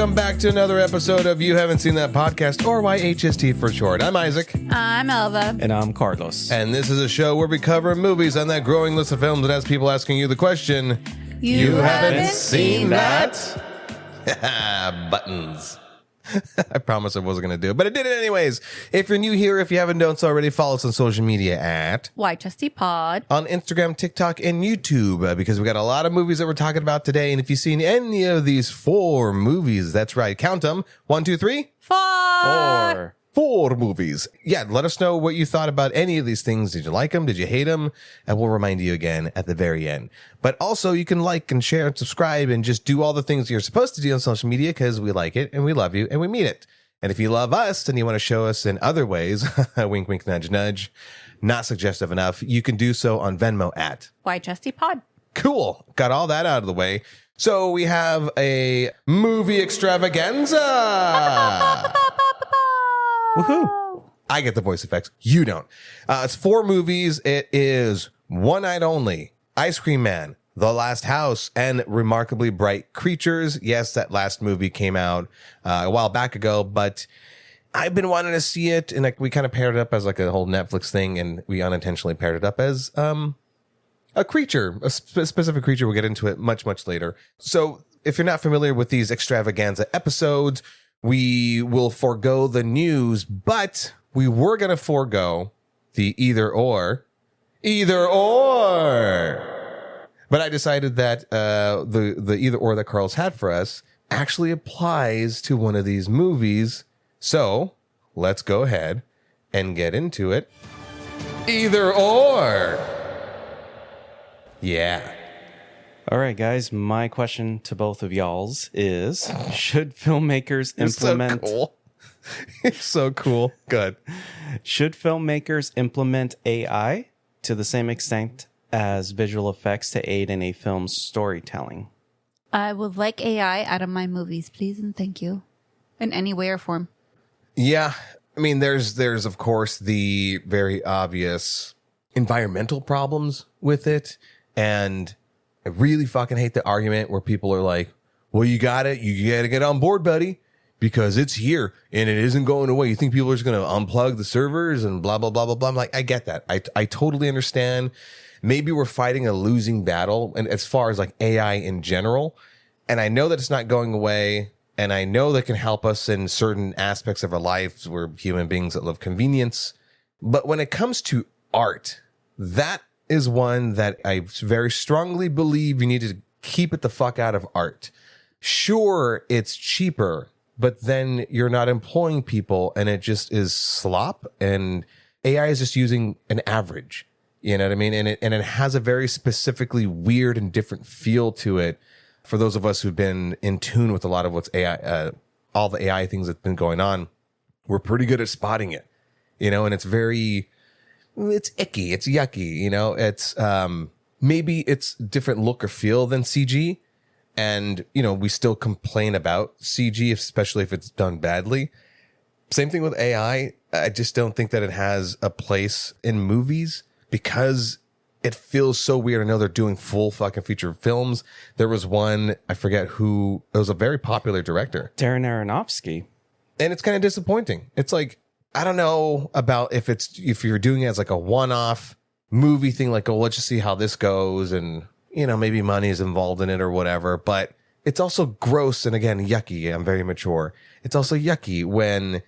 welcome back to another episode of You Haven't Seen That Podcast, or YHST for short. I'm Isaac. I'm Elva. And I'm Carlos. And this is a show where we cover movies on that growing list of films that has people asking you the question, You haven't seen that? Buttons. I promised I wasn't going to do it, but I did it anyways. If you're new here, if you haven't done so already, follow us on social media at YHST on Instagram, TikTok, and YouTube, because we got a lot of movies that we're talking about today. And if you've seen any of these 4 movies, that's right, count them. 1, 2, 3, 4. 4 movies. Yeah, let us know what you thought about any of these things. Did you like them? Did you hate them? And we'll remind you again at the very end. But also, you can like and share and subscribe and just do all the things you're supposed to do on social media because we like it and we love you and we mean it. And if you love us and you want to show us in other ways, wink, wink, nudge, nudge, not suggestive enough, you can do so on Venmo at YHST Pod. Cool. Got all that out of the way. So we have a movie extravaganza. Woohoo! I get the voice effects. You don't. It's 4 movies. It is One Night Only, Ice Cream Man, The Last House, and Remarkably Bright Creatures. Yes, that last movie came out a while back ago, but I've been wanting to see it, and we kind of paired it up as like a whole Netflix thing, and we unintentionally paired it up as a creature, a specific creature. We'll get into it much, much later. So if you're not familiar with these extravaganza episodes, we will forego the news, but we were going to forego the either or. But I decided that the either or that Carl's had for us actually applies to one of these movies. So let's go ahead and get into it. Either or. Yeah. All right, guys, my question to both of y'all's is, should filmmakers implement... So cool. You're so cool. Good. Should filmmakers implement AI to the same extent as visual effects to aid in a film's storytelling? I would like AI out of my movies, please and thank you. In any way or form. Yeah. I mean, there's of course the very obvious environmental problems with it. And I really fucking hate the argument where people are like, well, you got to get on board, buddy, because it's here and it isn't going away. You think people are just going to unplug the servers and blah, blah, blah, blah, blah. I'm like, I get that. I totally understand. Maybe we're fighting a losing battle, and as far as like AI in general. And I know that it's not going away, and I know that can help us in certain aspects of our lives. We're human beings that love convenience. But when it comes to art, that is one that I very strongly believe you need to keep it the fuck out of art. Sure, it's cheaper, but then you're not employing people and it just is slop, and AI is just using an average. You know what I mean? And it has a very specifically weird and different feel to it. For those of us who've been in tune with a lot of what's AI, all the AI things that's been going on, we're pretty good at spotting it, you know, and it's icky. It's yucky. You know, it's, maybe it's different look or feel than CG. And, you know, we still complain about CG, especially if it's done badly. Same thing with AI. I just don't think that it has a place in movies because it feels so weird. I know they're doing full fucking feature films. There was one, I forget who, it was a very popular director. Darren Aronofsky. And it's kind of disappointing. It's like, I don't know about if you're doing it as like a one-off movie thing, like, oh, let's just see how this goes. And, you know, maybe money is involved in it or whatever, but it's also gross. And again, yucky. I'm very mature. It's also yucky when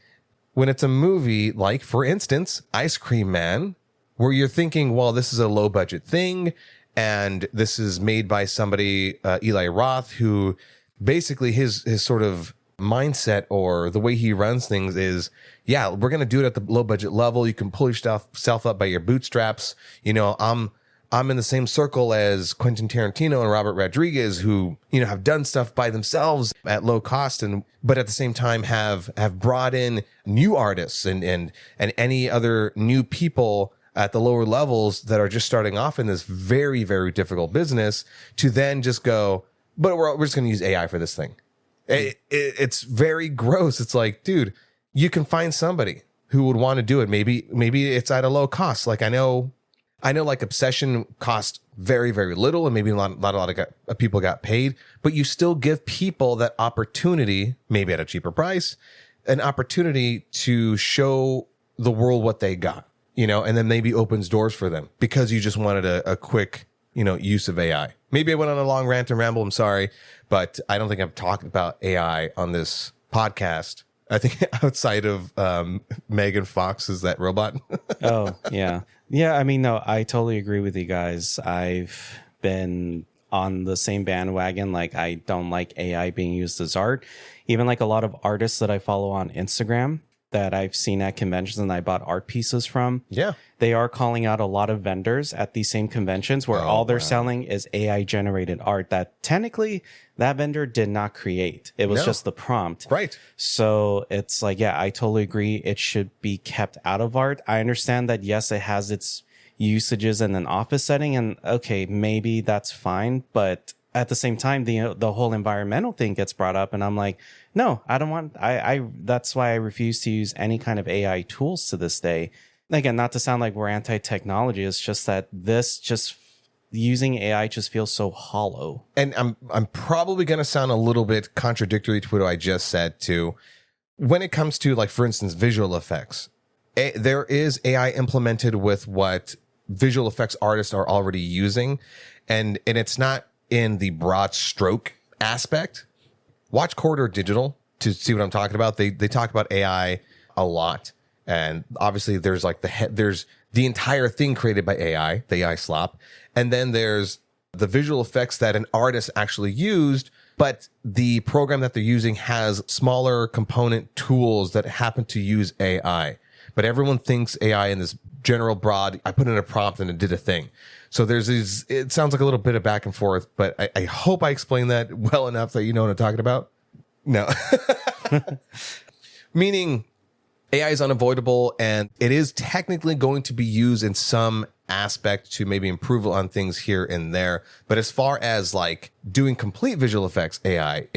it's a movie like, for instance, Ice Cream Man, where you're thinking, well, this is a low budget thing. And this is made by somebody, Eli Roth, who basically his sort of mindset or the way he runs things is, yeah, we're going to do it at the low budget level. You can pull yourself up by your bootstraps. You know, I'm in the same circle as Quentin Tarantino and Robert Rodriguez, who, you know, have done stuff by themselves at low cost, but at the same time have brought in new artists and any other new people at the lower levels that are just starting off in this very, very difficult business to then just go, but we're just going to use AI for this thing. It's very gross. It's like, dude, you can find somebody who would want to do it. Maybe it's at a low cost. Like, I know I know like Obsession cost very, very little, and maybe a lot of people got paid, but you still give people that opportunity, maybe at a cheaper price, an opportunity to show the world what they got, and then maybe opens doors for them because you just wanted a quick, use of AI. Maybe I went on a long rant and ramble. I'm sorry, but I don't think I've talked about AI on this podcast. I think outside of Megan Fox is that robot. Oh, yeah. Yeah, I mean, no, I totally agree with you guys. I've been on the same bandwagon. Like, I don't like AI being used as art. Even like a lot of artists that I follow on Instagram that I've seen at conventions and I bought art pieces from. Yeah. They are calling out a lot of vendors at these same conventions where all they're selling is AI generated art that technically that vendor did not create. It was just the prompt. Right. So it's like, yeah, I totally agree. It should be kept out of art. I understand that, yes, it has its usages in an office setting, and okay, maybe that's fine. But at the same time, the whole environmental thing gets brought up, and I'm like, no, I don't want. That's why I refuse to use any kind of AI tools to this day. Again, not to sound like we're anti-technology. It's just that using AI just feels so hollow. And I'm probably going to sound a little bit contradictory to what I just said too. When it comes to, like, for instance, visual effects, there is AI implemented with what visual effects artists are already using, and it's not in the broad stroke aspect. Watch Corridor Digital to see what I'm talking about. They talk about AI a lot, and obviously there's like there's the entire thing created by AI, the AI slop, and then there's the visual effects that an artist actually used, but the program that they're using has smaller component tools that happen to use AI. But everyone thinks AI in this general broad, I put in a prompt and it did a thing. So there's these, it sounds like a little bit of back and forth, but I hope I explained that well enough that you know what I'm talking about. No. Meaning AI is unavoidable, and it is technically going to be used in some aspect to maybe improve on things here and there. But as far as like doing complete visual effects AI,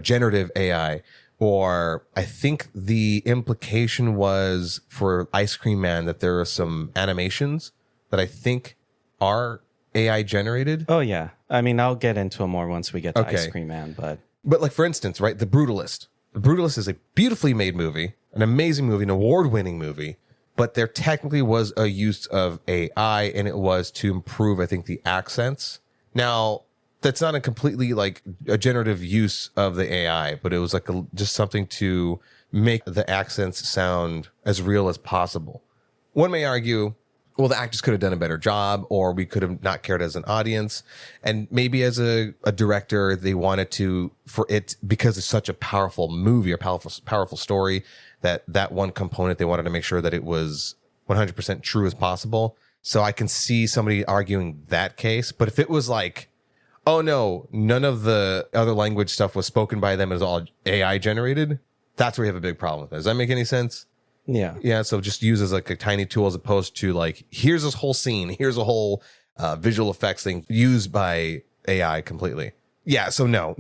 generative AI, or I think the implication was for Ice Cream Man that there are some animations that I think are AI generated. Oh, yeah. I mean, I'll get into it more once we get to Ice Cream Man, but like, for instance, right, The Brutalist. The Brutalist is a beautifully made movie, an amazing movie, an award-winning movie, but there technically was a use of AI, and it was to improve, I think, the accents. Now, that's not a completely like a generative use of the AI, but it was like just something to make the accents sound as real as possible. One may argue, well, the actors could have done a better job, or we could have not cared as an audience. And maybe as a director, they wanted to, for it, because it's such a powerful movie or powerful story, that one component, they wanted to make sure that it was 100% true as possible. So I can see somebody arguing that case. But if it was like, oh no, none of the other language stuff was spoken by them, it was all AI generated, that's where you have a big problem with it. Does that make any sense? yeah. Yeah, so just use as like a tiny tool as opposed to like, here's this whole scene, here's a whole visual effects thing used by AI completely. Yeah, so no,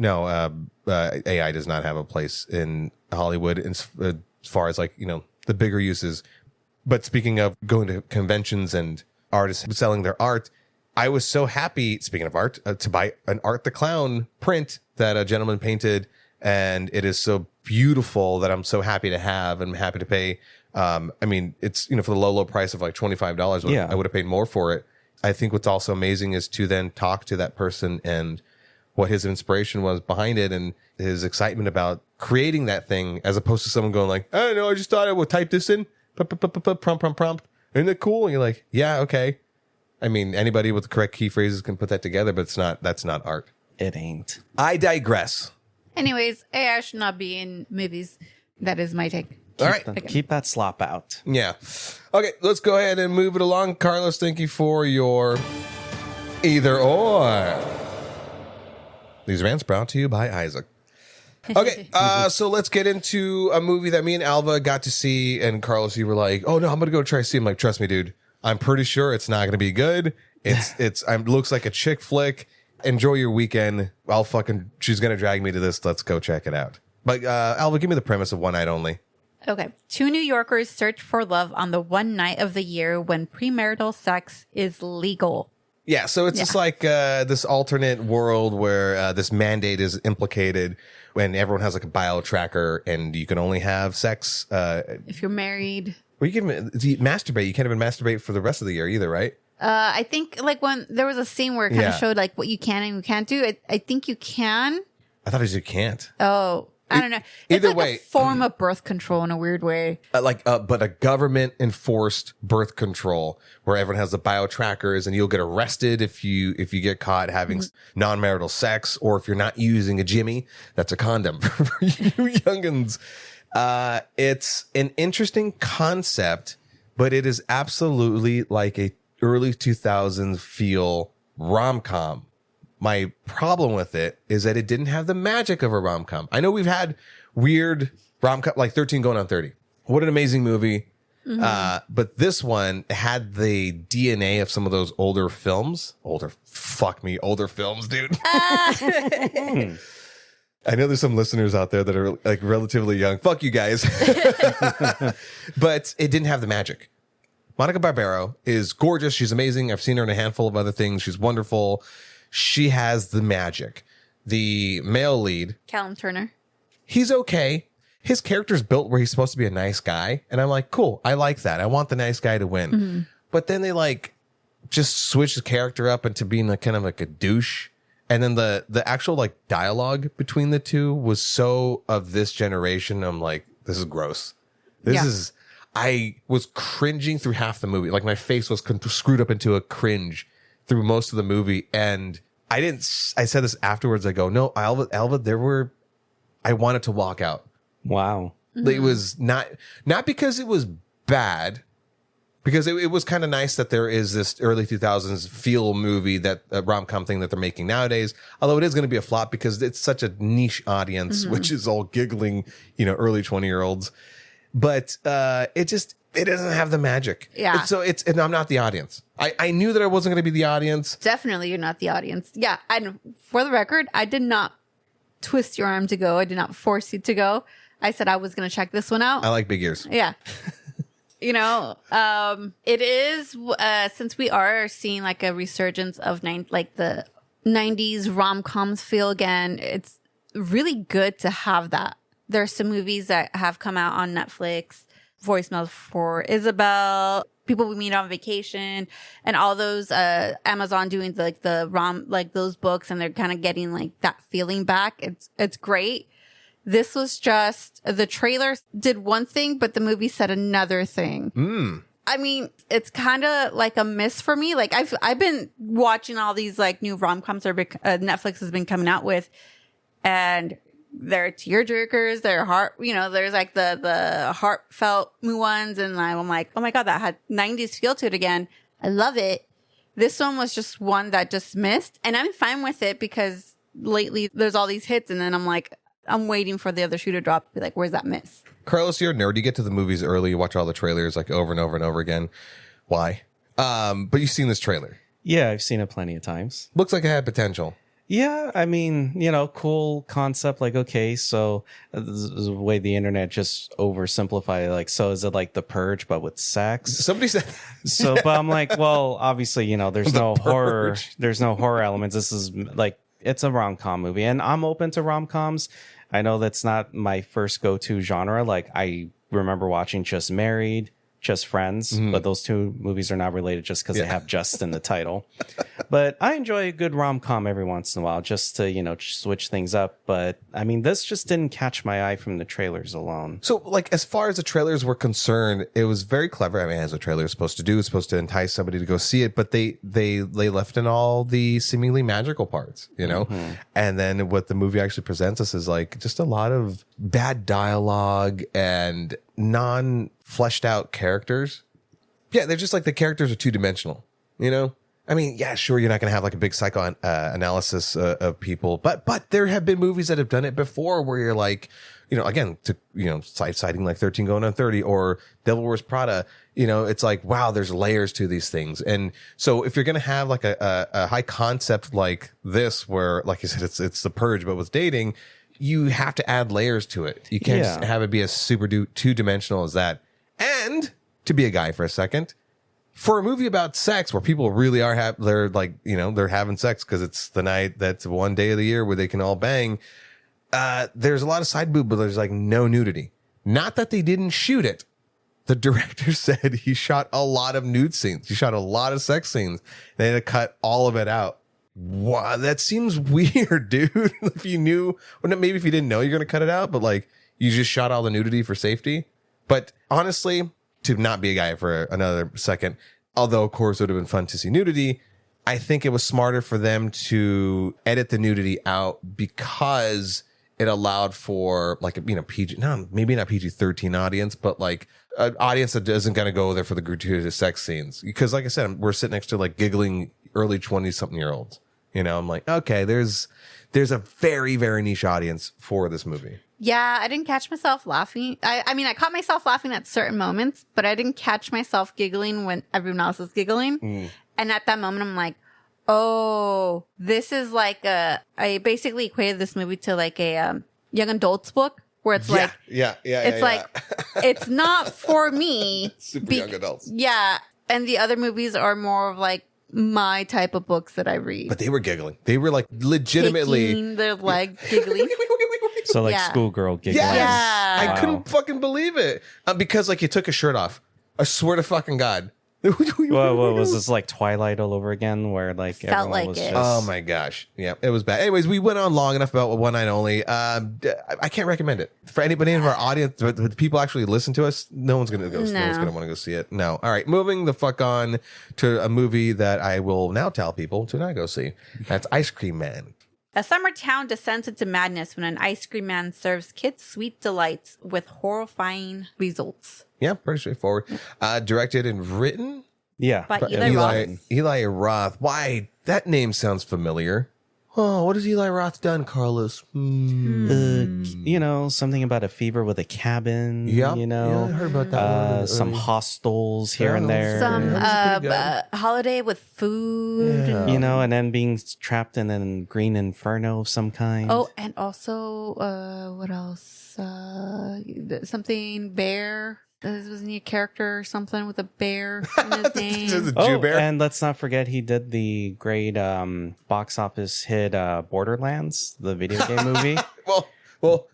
AI does not have a place in Hollywood as far as like, the bigger uses. But speaking of going to conventions and artists selling their art, I was so happy, speaking of art, to buy an Art the Clown print that a gentleman painted, and it is so beautiful that I'm so happy to have and happy to pay. I mean, it's, for the low price of like $25, Yeah. I would have paid more for it. I think what's also amazing is to then talk to that person and what his inspiration was behind it and his excitement about creating that thing, as opposed to someone going like, I don't know, I just thought I would type this in, prompt. Isn't it cool? And you're like, yeah, okay. I mean, anybody with the correct key phrases can put that together, but that's not art. It ain't. I digress. Anyways, AI should not be in movies. That is my take. All right. Keep that slop out. Yeah. Okay, let's go ahead and move it along. Carlos, thank you for your either or. These rants brought to you by Isaac. Okay, so let's get into a movie that me and Alva got to see, and Carlos, you were like, oh no, I'm going to go try to see. I'm like, trust me, dude. I'm pretty sure it's not going to be good. It looks like a chick flick. Enjoy your weekend. She's going to drag me to this. Let's go check it out. But Alva, give me the premise of One Night Only. Okay. Two New Yorkers search for love on the one night of the year when premarital sex is legal. Yeah, so it's just like this alternate world where this mandate is implicated when everyone has like a bio tracker and you can only have sex. If you're married. Well, you can masturbate. You can't even masturbate for the rest of the year either, right? I think like when there was a scene where it kind of showed like what you can and you can't do. I think you can. I thought it was you can't. Oh, I don't know. It's Either like way, a form of birth control in a weird way. But a government enforced birth control where everyone has the bio trackers and you'll get arrested if you get caught having non-marital sex, or if you're not using a Jimmy, that's a condom for you youngins. It's an interesting concept, but it is absolutely like a early 2000s feel rom-com. My problem with it is that it didn't have the magic of a rom-com. I know we've had weird rom-com, like 13 Going on 30. What an amazing movie. But this one had the DNA of some of those older films. Older films, dude. I know there's some listeners out there that are like relatively young. Fuck you guys. But it didn't have the magic. Monica Barbaro is gorgeous. She's amazing. I've seen her in a handful of other things. She's wonderful. She has the magic. The male lead, Callum Turner. he's okay. His character's built where he's supposed to be a nice guy. And I'm like, cool. I like that. I want the nice guy to win. But then they like just switch his character up into being like kind of like a douche. And then the actual like dialogue between the two was so of this generation. I'm like, this is gross. I was cringing through half the movie. Like my face was screwed up into a cringe through most of the movie. And I said this afterwards. I go, no, Alva, I wanted to walk out. Wow. It was not because it was bad, because it was kind of nice that there is this early 2000s feel movie, that rom-com thing that they're making nowadays. Although it is going to be a flop because it's such a niche audience, which is all giggling, early 20-year-olds. But it doesn't have the magic. Yeah. And I'm not the audience. I knew that I wasn't going to be the audience. Definitely, you're not the audience. Yeah. And for the record, I did not twist your arm to go. I did not force you to go. I said I was going to check this one out. I like big ears. Yeah. It is, since we are seeing like a resurgence of the 90s rom-coms feel again, it's really good to have that. There's some movies that have come out on Netflix, Voicemail for Isabel, People We Meet on Vacation, and all those, Amazon doing those books, and they're kind of getting like that feeling back. It's great. This was just, the trailer did one thing, but the movie said another thing. I mean, it's kind of like a miss for me. Like I've been watching all these like new rom-coms that Netflix has been coming out with, and they're tearjerkers. They're there's like the heartfelt ones, and I'm like, oh my god, that had 90s feel to it again. I love it. This one was just one that just missed, and I'm fine with it because lately there's all these hits, and then I'm like, I'm waiting for the other shoe to drop to be like, where's that miss? Carlos, you're a nerd. You get to the movies early. You watch all the trailers like over and over and over again. Why? But you've seen this trailer. Yeah, I've seen it plenty of times. Looks like it had potential. Yeah, I mean, cool concept. Like, okay, so this is the way the internet just oversimplified it. Like, so is it like The Purge, but with sex? Somebody said so, but I'm like, well, obviously, there's no horror. There's no horror elements. This is like, it's a rom-com movie, and I'm open to rom-coms. I know that's not my first go-to genre. Like, I remember watching Just Married, Just Friends, but those two movies are not related just because they have just in the title. But I enjoy a good rom-com every once in a while just to, switch things up. But I mean, this just didn't catch my eye from the trailers alone. So, like, as far as the trailers were concerned, it was very clever. I mean, as a trailer is supposed to do, it's supposed to entice somebody to go see it, but they left in all the seemingly magical parts, And then what the movie actually presents us is like just a lot of bad dialogue and non-fleshed out characters. Yeah, they're just like the characters are two-dimensional, I mean, yeah, sure, you're not going to have like a big psychoanalysis of people, but there have been movies that have done it before where you're like, again, citing like 13 Going on 30 or Devil Wears Prada, it's like, wow, there's layers to these things. And so if you're going to have like a high concept like this, where, like you said, it's The Purge, but with dating, you have to add layers to it. You can't just have it be as super two-dimensional as that. And to be a guy for a second, for a movie about sex where people really are they're like, they're having sex because it's the night, that's one day of the year where they can all bang. There's a lot of side boob, but there's like no nudity. Not that they didn't shoot it. The director said he shot a lot of nude scenes. He shot a lot of sex scenes. They had to cut all of it out. Wow, that seems weird, dude. If you knew, well, maybe if you didn't know you're going to cut it out, but like you just shot all the nudity for safety. But honestly, to not be a guy for another second, although of course it would have been fun to see nudity, I think it was smarter for them to edit the nudity out because it allowed for like PG, no, maybe not PG-13 audience, but like an audience that isn't going to go there for the gratuitous sex scenes. Because like I said, we're sitting next to like giggling early 20-something-year-olds. I'm like, okay, there's a very, very niche audience for this movie. Yeah, I didn't catch myself laughing. I mean, I caught myself laughing at certain moments, but I didn't catch myself giggling when everyone else was giggling. And at that moment, I'm like, oh, this is like I basically equated this movie to like a young adults book where it's it's not for me. Super young adults. Yeah. And the other movies are more of like my type of books that I read. But they were giggling. They were like legitimately kicking their legs, giggling. So like schoolgirl giggling. Yes. Yeah. I couldn't fucking believe it. Because like you took a shirt off. I swear to fucking God. What was this, like Twilight all over again, where like Felt everyone like was it. just... Oh my gosh. Yeah, it was bad. Anyways, we went on long enough about One Night Only. I can't recommend it. For anybody in our audience, the people actually listen to us, no one's going to go. No one's going to want to go see it. No. All right, moving the fuck on to a movie that I will now tell people to not go see. That's Ice Cream Man. A summer town descends into madness when an ice cream man serves kids sweet delights with horrifying results. Yeah, pretty straightforward. Directed and written Yeah. By Eli Roth. Eli Roth. Why? That name sounds familiar. Oh, what has Eli Roth done, Carlos? Something about a fever with a cabin. Yeah, yeah, I heard about that one. Some hostels here and there. Some that's holiday with food. Yeah. and then being trapped in a green inferno of some kind. Oh, and also, what else? Something bear. Wasn't he a character or something with a bear in his name? Jew bear. And let's not forget he did the great box office hit Borderlands, the video game movie. Well,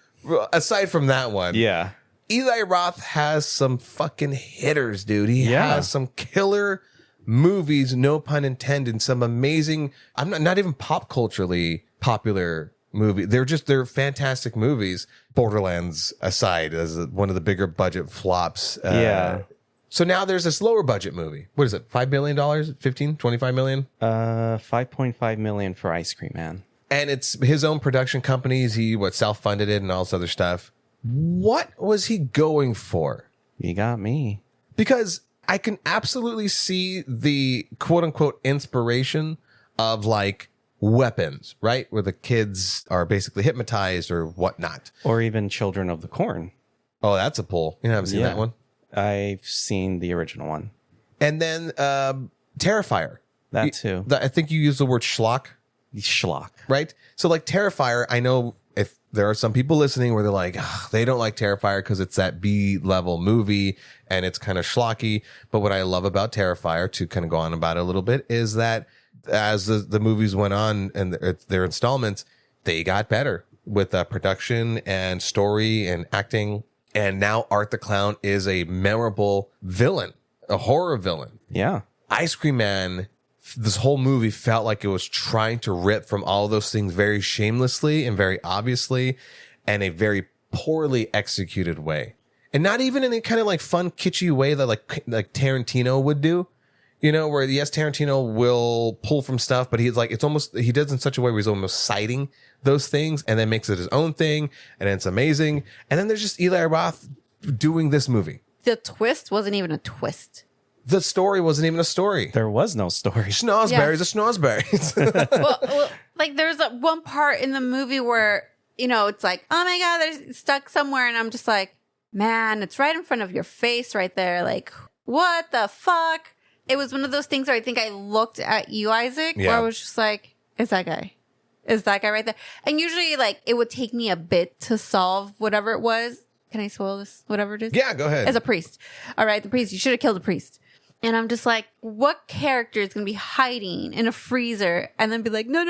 aside from that one, Yeah. Eli Roth has some fucking hitters, dude. He has some killer movies, no pun intended, some amazing, I'm not even pop culturally popular movie. They're fantastic movies. Borderlands aside, as one of the bigger budget flops. So now there's this lower budget movie. What is it? $5 million? 15, 25 million? 5.5 million for Ice Cream Man. And it's his own production companies. He self-funded it and all this other stuff. What was he going for? You got me. Because I can absolutely see the quote unquote inspiration of like Weapons, right? Where the kids are basically hypnotized or whatnot. Or even Children of the Corn. Oh, that's a pull. You haven't seen that one? I've seen the original one. And then Terrifier. That too. I think you used the word schlock. Schlock. Right? So like Terrifier, I know if there are some people listening where they're like, they don't like Terrifier because it's that B-level movie and it's kind of schlocky. But what I love about Terrifier, to kind of go on about it a little bit, is that as the movies went on and their installments, they got better with production and story and acting. And now Art the Clown is a memorable villain, a horror villain. Yeah. Ice Cream Man, this whole movie felt like it was trying to rip from all those things very shamelessly and very obviously, and a very poorly executed way. And not even in a kind of like fun, kitschy way that like Tarantino would do. Where yes, Tarantino will pull from stuff, but he's like, he does in such a way where he's almost citing those things and then makes it his own thing. And it's amazing. And then there's just Eli Roth doing this movie. The twist wasn't even a twist. The story wasn't even a story. There was no story. Schnozberries are schnozberries. well, like there's one part in the movie where, it's like, oh my God, they're stuck somewhere. And I'm just like, man, it's right in front of your face right there. Like, what the fuck? It was one of those things where I think I looked at you, Isaac, where I was just like, it's that guy. is that guy right there. And usually, like, it would take me a bit to solve whatever it was. Can I spoil this? Whatever it is? Yeah, go ahead. As a priest. All right, the priest. You should have killed the priest. And I'm just like, what character is going to be hiding in a freezer and then be like, no,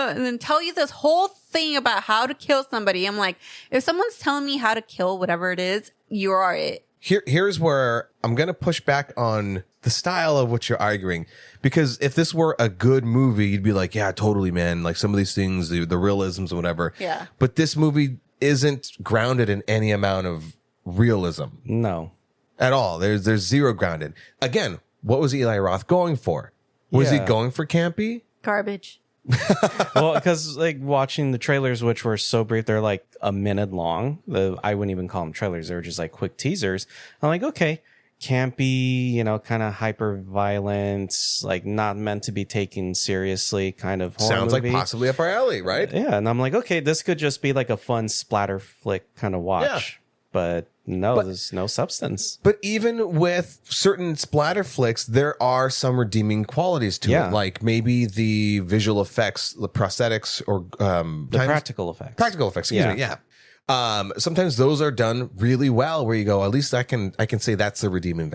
and then tell you this whole thing about how to kill somebody? I'm like, if someone's telling me how to kill whatever it is, you are it. Here's where I'm going to push back on the style of what you're arguing. Because if this were a good movie, you'd be like, yeah, totally, man. Like some of these things, the realisms and whatever. Yeah. But this movie isn't grounded in any amount of realism. No. At all. There's zero grounded. Again, what was Eli Roth going for? Was he Yeah. going for campy? Garbage. Well, because like watching the trailers, which were so brief, they're like a minute long. I wouldn't even call them trailers. They were just like quick teasers. I'm like, okay, campy, you know, kind of hyper violent, like not meant to be taken seriously kind of horror Sounds movie. like possibly up our alley, right? Yeah, and I'm like, okay, this could just be like a fun splatter flick kind of watch. Yeah. But no, there's no substance. But even with certain splatter flicks, there are some redeeming qualities to Yeah. it. Like maybe the visual effects, the prosthetics, or The practical effects. Practical effects, excuse me. Yeah. Sometimes those are done really well where you go, at least I can say that's the redeeming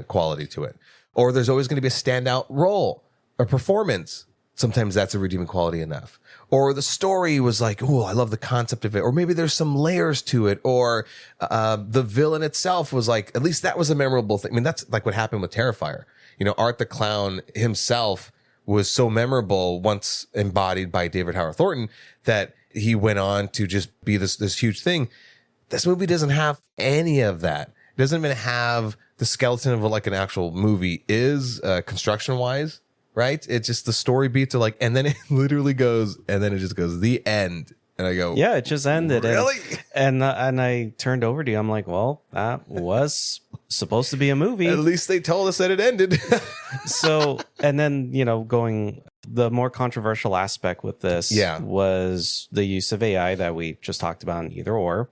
quality to it. Or there's always going to be a standout role or performance. Sometimes that's a redeeming quality enough. Or the story was like, oh, I love the concept of it. Or maybe there's some layers to it. Or the villain itself was like, at least that was a memorable thing. I mean, that's like what happened with Terrifier. You know, Art the Clown himself was so memorable once embodied by David Howard Thornton that he went on to just be this huge thing. This movie doesn't have any of that. It doesn't even have the skeleton of what like an actual movie is construction wise. Right? It's just the story beats are like, and then it literally goes, and then it just goes, the end. And I go, Yeah, it just ended. Really? And I turned over to you. I'm like, well, that was supposed to be a movie. At least they told us that it ended. So, and then, you know, the more controversial aspect with this was the use of AI that we just talked about in Either Or.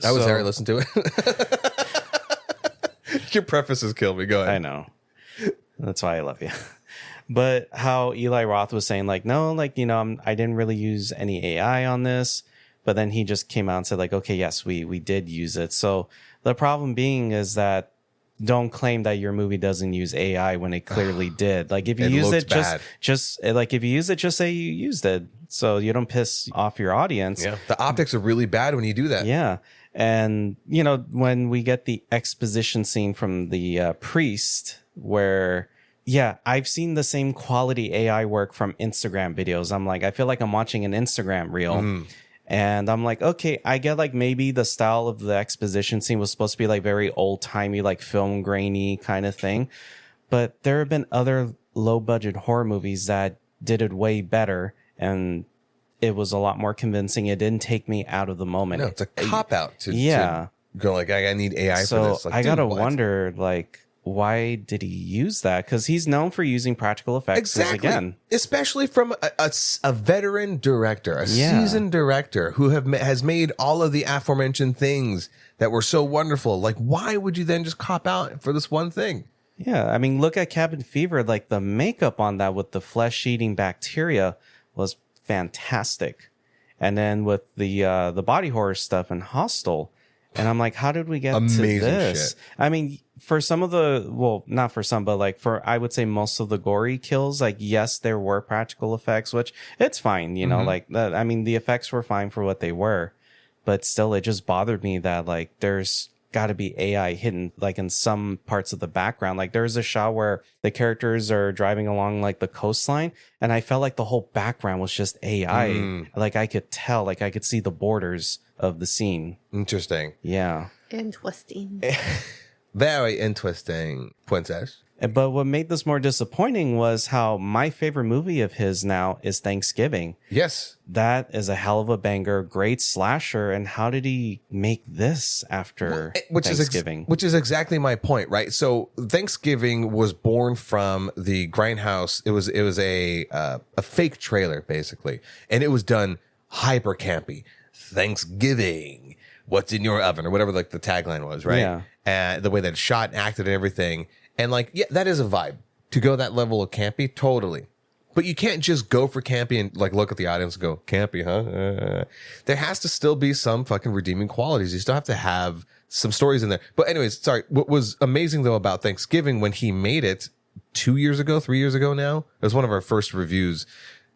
I was there. I listened to it. Your prefaces kill me. Go ahead. I know. That's why I love you. But how Eli Roth was saying, like, no, like, you know, I didn't really use any AI on this. But then he just came out and said, like, okay, yes, we did use it. So the problem being is that don't claim that your movie doesn't use AI when it clearly did. Like, if you use it, just like, if you use it, just say you used it. So you don't piss off your audience. Yeah. The optics are really bad when you do that. Yeah. And, you know, when we get the exposition scene from the priest where, yeah, I've seen the same quality AI work from Instagram videos. I'm like, I feel like I'm watching an Instagram reel. And I'm like, okay, I get like maybe the style of the exposition scene was supposed to be like very old timey, like film grainy kind of thing. But there have been other low budget horror movies that did it way better. And it was a lot more convincing. It didn't take me out of the moment. No, it's a cop out to go like, I need AI so for this. Like, I gotta what? wonder, like, why did he use that? Because he's known for using practical effects. Exactly. Again, especially from a veteran director, a seasoned director who has made all of the aforementioned things that were so wonderful. Like, why would you then just cop out for this one thing? yeah. I mean, look at Cabin Fever. Like the makeup on that with the flesh-eating bacteria was fantastic, and then with the body horror stuff and Hostel. And I'm like, how did we get to this? Shit. I mean, for some of not for some, but like for, I would say most of the gory kills, like, yes, there were practical effects, which it's fine, you know, like that. I mean, the effects were fine for what they were, but still, it just bothered me that like, there's got to be AI hidden like in some parts of the background. Like there's a shot where the characters are driving along like the coastline, and I felt like the whole background was just AI. Like I could tell, like I could see the borders of the scene. Interesting. Yeah. Interesting. Very interesting, Princess. But what made this more disappointing was how my favorite movie of his now is Thanksgiving. Yes. That is a hell of a banger, great slasher. And how did he make this after Thanksgiving? Which is exactly my point, right? So Thanksgiving was born from the Grindhouse. It was a fake trailer basically, and it was done hyper campy. Thanksgiving, what's in your oven, or whatever like the tagline was, right? Yeah. And the way that it's shot and acted and everything. And like, yeah, that is a vibe to go that level of campy, totally. But you can't just go for campy and like look at the audience and go, campy, huh? There has to still be some fucking redeeming qualities. You still have to have some stories in there. But anyways, sorry. What was amazing though about Thanksgiving when he made it 3 years ago now, it was one of our first reviews,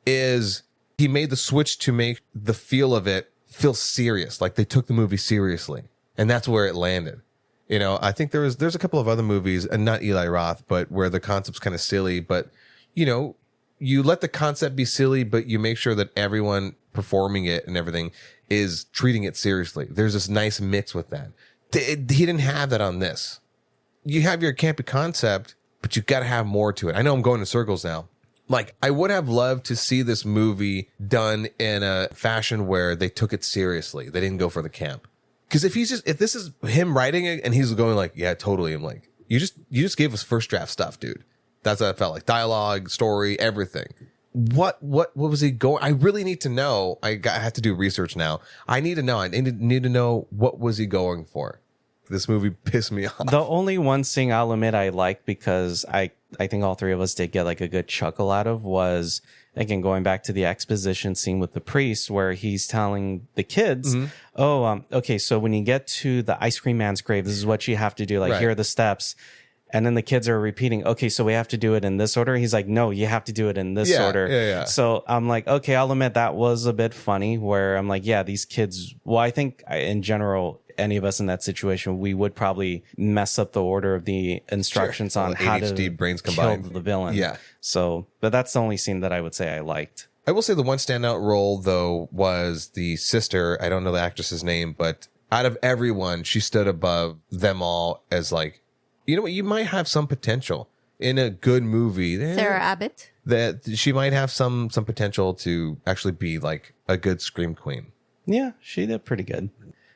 is he made the switch to make the feel of it feel serious. Like they took the movie seriously. And that's where it landed. You know, I think there's a couple of other movies, and not Eli Roth, but where the concept's kind of silly, but you know, you let the concept be silly, but you make sure that everyone performing it and everything is treating it seriously. There's this nice mix with that. He didn't have that on this. You have your campy concept, but you got to have more to it. I know I'm going in circles now. Like, I would have loved to see this movie done in a fashion where they took it seriously. They didn't go for the camp. Because if this is him writing it and he's going like, yeah, totally. I'm like, you just gave us first draft stuff, dude. That's what I felt like. Dialogue, story, everything. What was he going? I really need to know. I have to do research now. I need to know. I need to know what was he going for. This movie pissed me off. The only one thing I'll admit I like, because I think all three of us did get like a good chuckle out of, was, again, going back to the exposition scene with the priest where he's telling the kids, okay, so when you get to the ice cream man's grave, this is what you have to do. Like, right. Here are the steps. And then the kids are repeating, okay, so we have to do it in this order. He's like, no, you have to do it in this order. Yeah. So I'm like, okay, I'll admit that was a bit funny, where I'm like, yeah, these kids, well, I think in general, any of us in that situation, we would probably mess up the order of the instructions on how ADHD to brains kill combined. the villain. Yeah. So, but that's the only scene that I would say I liked. I will say the one standout role, though, was the sister. I don't know the actress's name, but out of everyone, she stood above them all as like, you know what, you might have some potential in a good movie. Sarah Abbott. That she might have some potential to actually be like a good scream queen. Yeah, she did pretty good.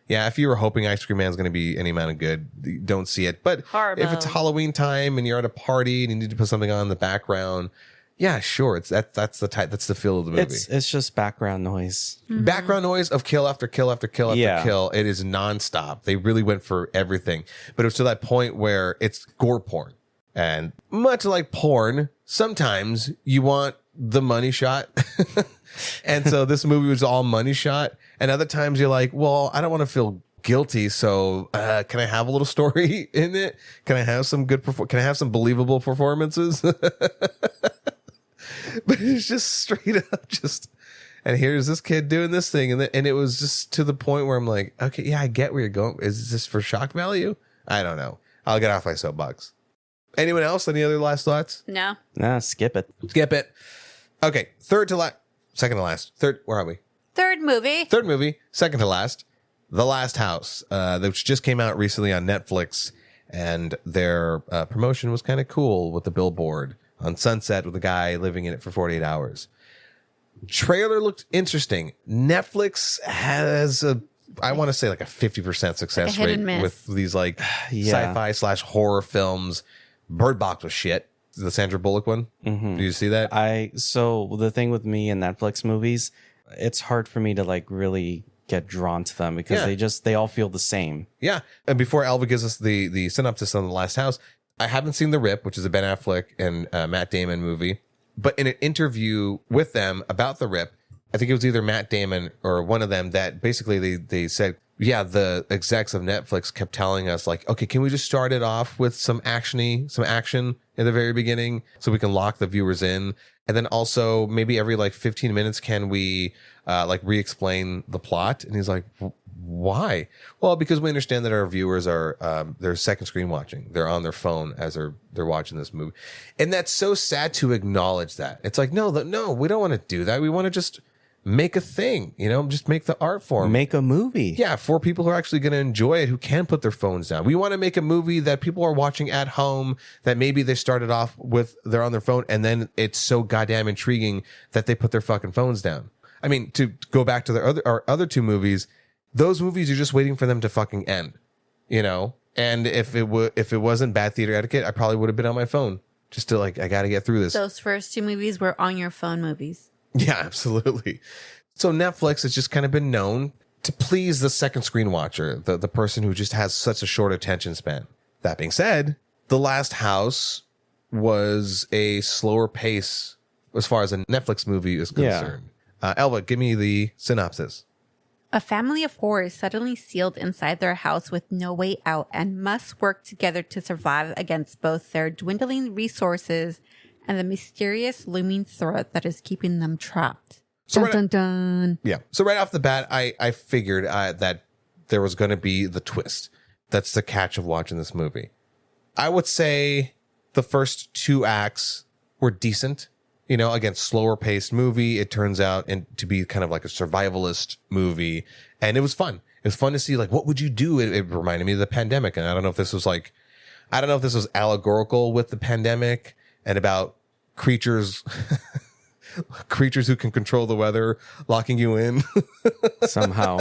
Yeah, if you were hoping Ice Cream Man's going to be any amount of good, you don't see it. But Horrible. If it's Halloween time and you're at a party and you need to put something on in the background, yeah, sure. That's the feel of the movie. It's just background noise. Mm-hmm. Background noise of kill after kill after kill after kill. It is nonstop. They really went for everything. But it was to that point where it's gore porn. And much like porn, sometimes you want the money shot. And so this movie was all money shot. And other times you're like, well, I don't want to feel guilty. So can I have a little story in it? Can I have some can I have some believable performances? But it's just straight up and here's this kid doing this thing. And it was just to the point where I'm like, okay, yeah, I get where you're going. Is this for shock value? I don't know. I'll get off my soapbox. Anyone else? Any other last thoughts? No. Nah, skip it. Skip it. Okay. Second to last. Third. Where are we? Third movie. Second to last. The Last House, which just came out recently on Netflix. And their promotion was kind of cool with the billboard on Sunset with a guy living in it for 48 hours. Trailer looked interesting. Netflix has I want to say like a 50% success like rate with these like sci-fi / horror films. Bird Box was shit. The Sandra Bullock one. Mm-hmm. Do you see that? So the thing with me and Netflix movies, it's hard for me to like really get drawn to them because they all feel the same. Yeah. And before Alva gives us the synopsis on The Last House, I haven't seen The Rip, which is a Ben Affleck and Matt Damon movie. But in an interview with them about The Rip, I think it was either Matt Damon or one of them that basically they said, yeah, the execs of Netflix kept telling us like, okay, can we just start it off with some action in the very beginning so we can lock the viewers in? And then also maybe every like 15 minutes, can we like re-explain the plot? And he's like, why? Well, because we understand that our viewers are, they're second screen watching. They're on their phone as they're watching this movie. And that's so sad to acknowledge that. It's like, no, we don't want to do that. We want to just make a thing, just make the art form. Make a movie. Yeah, for people who are actually going to enjoy it, who can put their phones down. We want to make a movie that people are watching at home, that maybe they started off with, they're on their phone, and then it's so goddamn intriguing that they put their fucking phones down. I mean, to go back to our other two movies, those movies, you're just waiting for them to fucking end, And if it wasn't bad theater etiquette, I probably would have been on my phone just to like, I got to get through this. Those first two movies were on your phone movies. Yeah, absolutely. So Netflix has just kind of been known to please the second screen watcher, the person who just has such a short attention span. That being said, The Last House was a slower pace as far as a Netflix movie is concerned. Elva, give me the synopsis. A family of four is suddenly sealed inside their house with no way out and must work together to survive against both their dwindling resources and the mysterious looming threat that is keeping them trapped. So dun, dun, dun. Yeah. So right off the bat, I figured that there was going to be the twist. That's the catch of watching this movie. I would say the first 2 acts were decent. You know, again, slower paced movie. It turns out to be kind of like a survivalist movie. And it was fun. It was fun to see, like, what would you do? It reminded me of the pandemic. And I don't know if this was allegorical with the pandemic and about creatures who can control the weather, locking you in Somehow.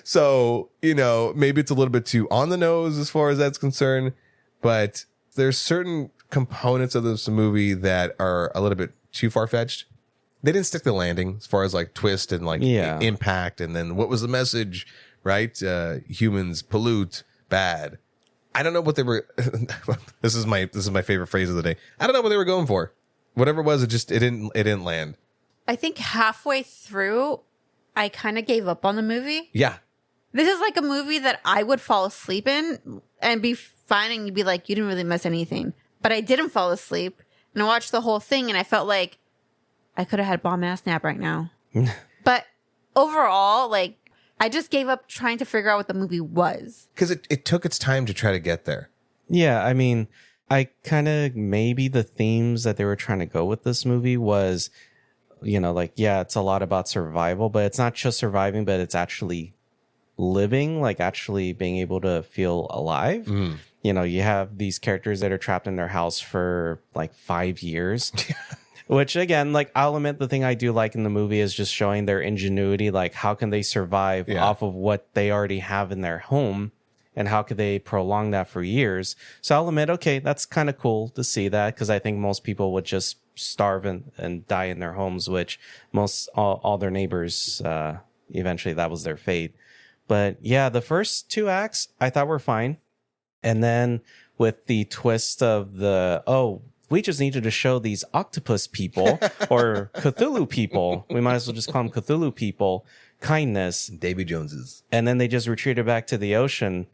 So, you know, maybe it's a little bit too on the nose as far as that's concerned, but there's certain components of this movie that are a little bit too far-fetched. They didn't stick the landing as far as like twist and like impact. And then what was the message, right? Humans pollute, bad. I don't know what they were. This is my favorite phrase of the day. I don't know what they were going for. Whatever it was, it didn't land. I think halfway through, I kind of gave up on the movie. Yeah. This is like a movie that I would fall asleep in and be fine, and you'd be like, you didn't really miss anything. But I didn't fall asleep, and I watched the whole thing, and I felt like I could have had a bomb-ass nap right now. But overall, like, I just gave up trying to figure out what the movie was. Because it took its time to try to get there. Yeah, I mean, I kind of, maybe the themes that they were trying to go with this movie was, you know, like, yeah, it's a lot about survival, but it's not just surviving, but it's actually living, like actually being able to feel alive. You know, you have these characters that are trapped in their house for like 5 years. Which again, like, I'll admit, the thing I do like in the movie is just showing their ingenuity. Like, how can they survive off of what they already have in their home, and how could they prolong that for years? So I'll admit, okay, that's kind of cool to see that, because I think most people would just starve and die in their homes, which all their neighbors, eventually that was their fate. But yeah, the first 2 acts I thought were fine. And then with the twist of we just needed to show these octopus people or Cthulhu people. We might as well just call them Cthulhu people. Kindness. Davy Joneses. And then they just retreated back to the ocean.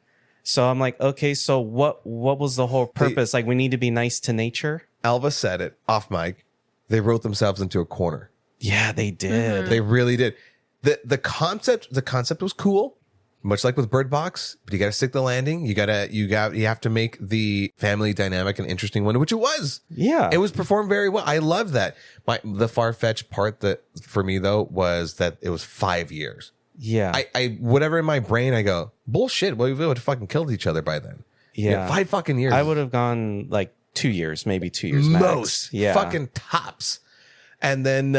So I'm like, okay, so what was the whole purpose? Like, we need to be nice to nature? Alva said it off mic. They wrote themselves into a corner. Yeah, they did. Mm-hmm. They really did. The concept was cool. Much like with Bird Box, but you got to stick the landing. You have to make the family dynamic an interesting one, which it was. Yeah, it was performed very well. I love that. The far-fetched part that for me though was that it was 5 years. Yeah, I whatever in my brain I go bullshit. Well, we would have fucking killed each other by then. Yeah, 5 fucking years. I would have gone like 2 years, maybe 2 years max. Most. Yeah, fucking tops. And then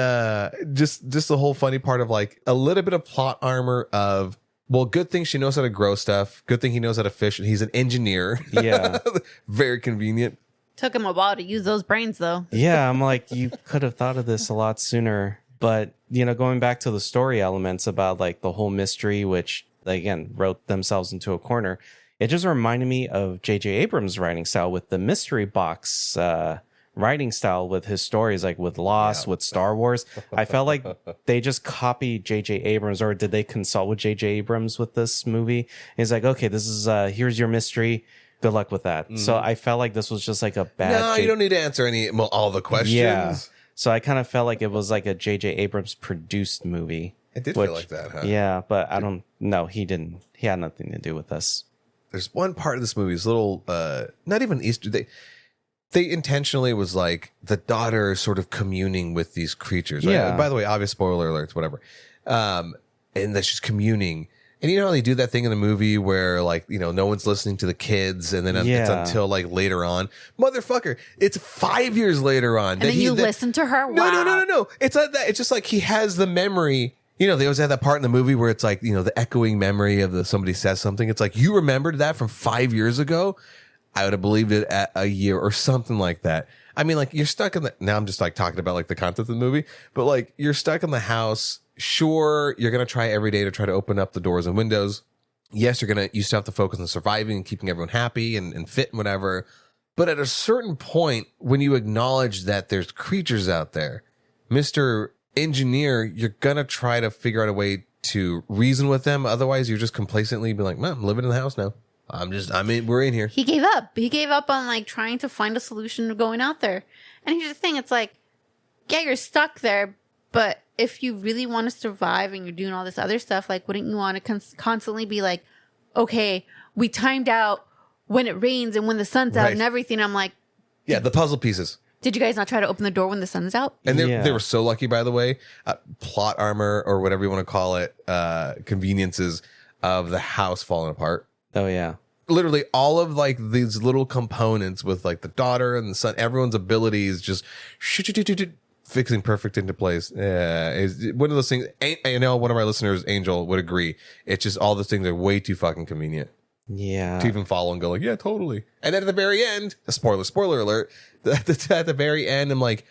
just the whole funny part of like a little bit of plot armor of. Well, good thing she knows how to grow stuff. Good thing he knows how to fish. And he's an engineer. Yeah. Very convenient. Took him a while to use those brains, though. Yeah, I'm like, you could have thought of this a lot sooner. But, you know, going back to the story elements about like the whole mystery, which, again, wrote themselves into a corner, it just reminded me of J.J. Abrams' writing style with the mystery box writing style with his stories, like with Lost, with Star Wars. I felt like they just copied J.J. Abrams, or did they consult with J.J. Abrams with this movie? He's like, okay, this is here's your mystery. Good luck with that. So I felt like this was just like a bad. No, you don't need to answer all the questions. Yeah. So I kind of felt like it was like a J.J. Abrams produced movie. It did feel like that, huh? Yeah, but I don't know. He didn't. He had nothing to do with this. There's one part of this movie, this little, not even Easter. They intentionally was like the daughter sort of communing with these creatures. Right? Yeah. By the way, obvious spoiler alerts, whatever. And that she's communing. And you know how they do that thing in the movie where like, you know, no one's listening to the kids and then it's until like later on. Motherfucker, it's 5 years later on. And then you listen to her? Wow. No. It's not that. It's just like he has the memory. You know, they always have that part in the movie where it's like, you know, the echoing memory of somebody says something. It's like, you remembered that from 5 years ago? I would have believed it at a year or something like that. I mean, like, you're stuck in now I'm just like talking about like the content of the movie, but like you're stuck in the house. Sure, you're going to try every day to try to open up the doors and windows. Yes, you still have to focus on surviving and keeping everyone happy and fit and whatever. But at a certain point, when you acknowledge that there's creatures out there, Mr. Engineer, you're going to try to figure out a way to reason with them. Otherwise, you're just complacently be like, I'm living in the house now. We're in here. He gave up. He gave up on like trying to find a solution to going out there. And here's the thing. It's like, yeah, you're stuck there. But if you really want to survive and you're doing all this other stuff, like, wouldn't you want to constantly be like, okay, we timed out when it rains and when the sun's out and everything. I'm like, yeah, the puzzle pieces. Did you guys not try to open the door when the sun's out? And they were so lucky, by the way. Plot armor or whatever you want to call it, conveniences of the house falling apart. Oh, yeah. Literally all of like these little components with like the daughter and the son, everyone's abilities just fixing perfect into place. Yeah, is one of those things. I know one of our listeners, Angel, would agree. It's just all those things are way too fucking convenient. Yeah. To even follow and go like, yeah, totally. And then at the very end, spoiler alert, at the very end, I'm like,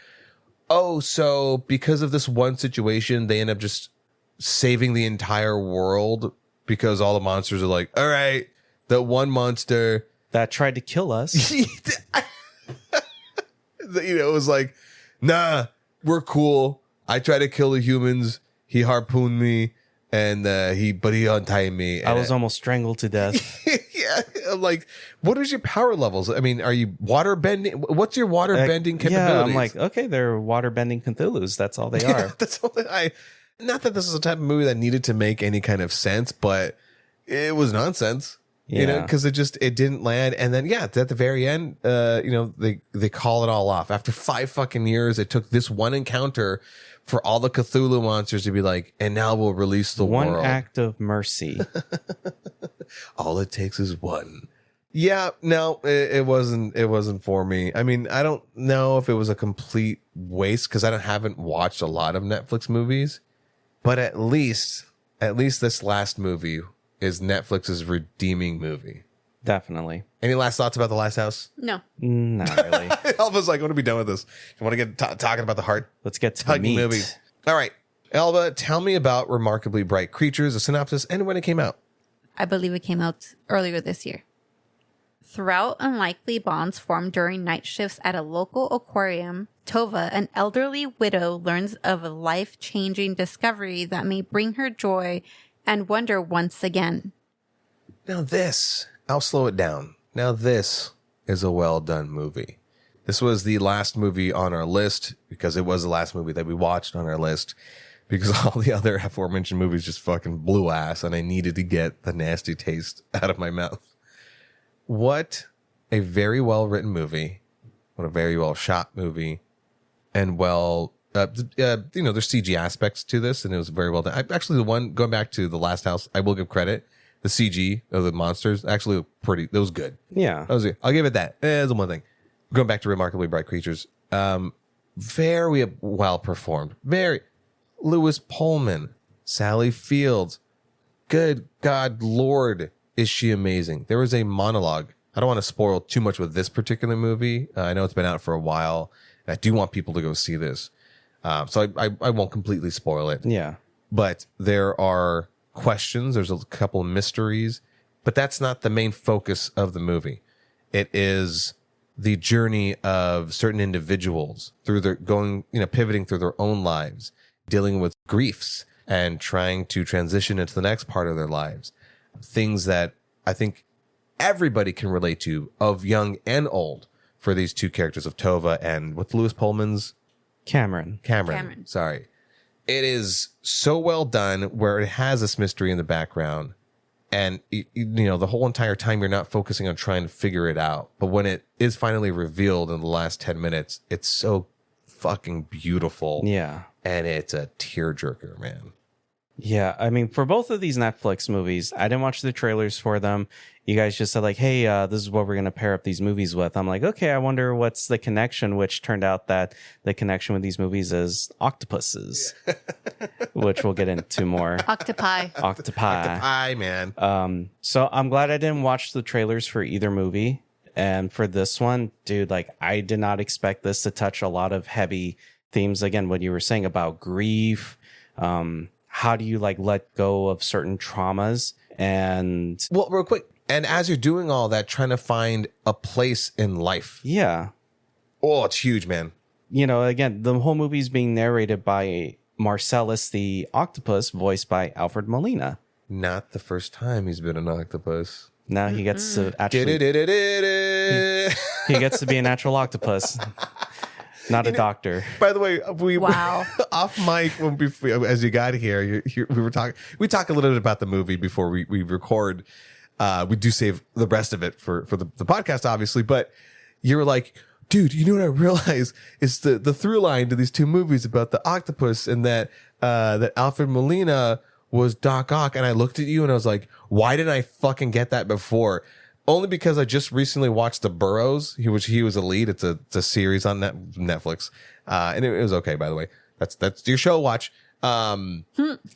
oh, so because of this one situation, they end up just saving the entire world because all the monsters are like, all right, the one monster that tried to kill us. It was like, nah, we're cool. I tried to kill the humans. He harpooned me. And he untied me. And I was almost strangled to death. Yeah, I'm like, what is your power levels? I mean, are you water bending? What's your water bending capabilities? Yeah, I'm like, okay, they're water bending Cthulhu's. That's all they are. That's all not that this is a type of movie that needed to make any kind of sense, but it was nonsense. Yeah. Because it didn't land. And then, at the very end, they call it all off. After 5 fucking years, it took this one encounter for all the Cthulhu monsters to be like, and now we'll release the world. One act of mercy. All it takes is one. Yeah, no, it wasn't for me. I mean, I don't know if it was a complete waste because I haven't watched a lot of Netflix movies, but at least this last movie is Netflix's redeeming movie. Definitely. Any last thoughts about The Last House? No. Not really. Elva's like, I want to be done with this. I want to get talking about the heart. Let's get to the meat. Movies. All right. Elva, tell me about Remarkably Bright Creatures, a synopsis, and when it came out. I believe it came out earlier this year. Throughout unlikely bonds formed during night shifts at a local aquarium, Tova, an elderly widow, learns of a life-changing discovery that may bring her joy and wonder once again. Now I'll slow it down. Now this is a well-done movie. This was the last movie on our list because it was the last movie that we watched on our list because all the other aforementioned movies just fucking blew ass and I needed to get the nasty taste out of my mouth. What a very well-written movie. What a very well-shot movie. And there's CG aspects to this and it was very well done. Actually, the one, going back to The Last House, I will give credit. The CG of the monsters actually looked pretty. That was good. Yeah. I'll give it that. That's the one thing. Going back to Remarkably Bright Creatures. Very well performed. Lewis Pullman, Sally Fields. Good God, Lord, is she amazing. There was a monologue. I don't want to spoil too much with this particular movie. I know it's been out for a while. And I do want people to go see this. So I won't completely spoil it. Yeah. But there are questions. There's a couple of mysteries, but that's not the main focus of the movie. It is the journey of certain individuals through pivoting through their own lives, dealing with griefs and trying to transition into the next part of their lives. Things that I think everybody can relate to, of young and old, for these two characters of Tova and what's Lewis Pullman's? Cameron. Sorry. It is so well done where it has this mystery in the background. And, the whole entire time you're not focusing on trying to figure it out. But when it is finally revealed in the last 10 minutes, it's so fucking beautiful. Yeah. And it's a tearjerker, man. Yeah. I mean, for both of these Netflix movies, I didn't watch the trailers for them. You guys just said like, hey, this is what we're going to pair up these movies with. I'm like, okay, I wonder what's the connection, which turned out that the connection with these movies is octopuses, which we'll get into more. Octopi. Octopi, man. So I'm glad I didn't watch the trailers for either movie. And for this one, dude, like I did not expect this to touch a lot of heavy themes. Again, what you were saying about grief, how do you like let go of certain traumas? And well, real quick, And as you're doing all that, trying to find a place in life. Yeah. Oh, it's huge, man. You know, again, the whole movie is being narrated by Marcellus the octopus, voiced by Alfred Molina. Not the first time he's been an octopus. Now he gets to actually he gets to be an actual octopus, not a doctor. By the way, we Wow. off mic as you got here, we were talking. We talk a little bit about the movie before we record. We do save the rest of it for the podcast, obviously. But you were like, dude, you know what I realized is the through line to these two movies about the octopus and that Alfred Molina was Doc Ock. And I looked at you and I was like, why didn't I fucking get that before? Only because I just recently watched The Burrows. He was a lead. It's a series on Netflix. And it was okay, by the way. That's your show watch. And